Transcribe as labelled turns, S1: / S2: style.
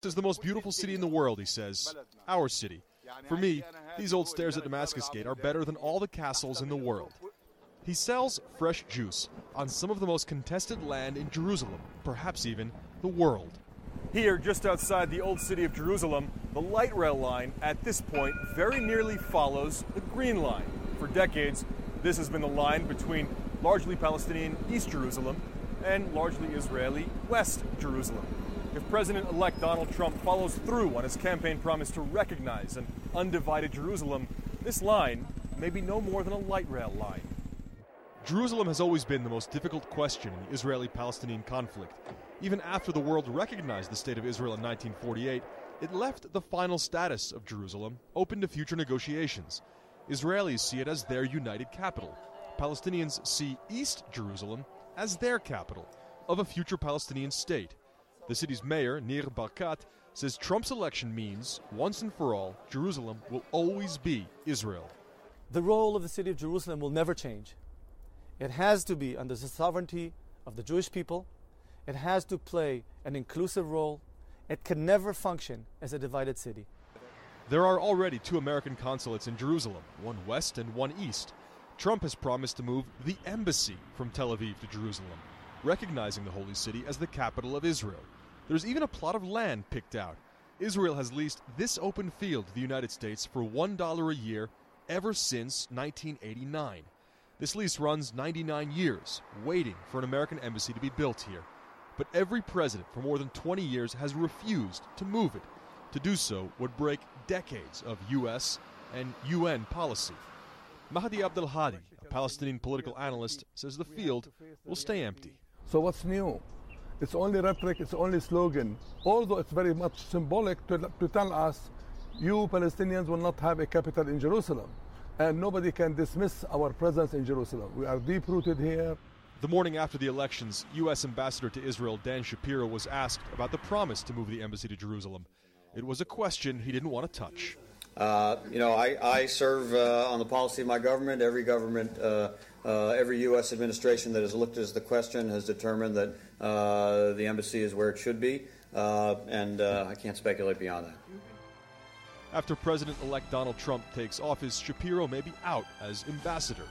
S1: This is the most beautiful city in the world, he says. Our city. For me, these old stairs at Damascus Gate are better than all the castles in the world. He sells fresh juice on some of the most contested land in Jerusalem, perhaps even the world. Here, just outside the old city of Jerusalem, the light rail line at this point very nearly follows the Green Line. For decades, this has been the line between largely Palestinian East Jerusalem and largely Israeli West Jerusalem. If President-elect Donald Trump follows through on his campaign promise to recognize an undivided Jerusalem, this line may be no more than a light rail line. Jerusalem has always been the most difficult question in the Israeli-Palestinian conflict. Even after the world recognized the State of Israel in 1948, it left the final status of Jerusalem open to future negotiations. Israelis see it as their united capital. Palestinians see East Jerusalem as their capital of a future Palestinian state. The city's mayor, Nir Barkat, says Trump's election means, once and for all, Jerusalem will always be Israel.
S2: The role of the city of Jerusalem will never change. It has to be under the sovereignty of the Jewish people. It has to play an inclusive role. It can never function as a divided city.
S1: There are already 2 American consulates in Jerusalem, one west and one east. Trump has promised to move the embassy from Tel Aviv to Jerusalem, recognizing the holy city as the capital of Israel. There's even a plot of land picked out. Israel has leased this open field to the United States for $1 a year ever since 1989. This lease runs 99 years, waiting for an American embassy to be built here. But every president for more than 20 years has refused to move it. To do so would break decades of U.S. and UN policy. Mahdi Abdelhadi, a Palestinian political analyst, says the field will stay empty.
S3: So what's new? It's only rhetoric, it's only slogan, although it's very much symbolic to tell us, you Palestinians will not have a capital in Jerusalem. And nobody can dismiss our presence in Jerusalem. We are deep-rooted here.
S1: The morning after the elections, U.S. Ambassador to Israel Dan Shapiro was asked about the promise to move the embassy to Jerusalem. It was a question he didn't want to touch.
S4: I serve on the policy of my government. Every U.S. administration that has looked at the question has determined that the embassy is where it should be, and I can't speculate beyond that.
S1: After President-elect Donald Trump takes office, Shapiro may be out as ambassador.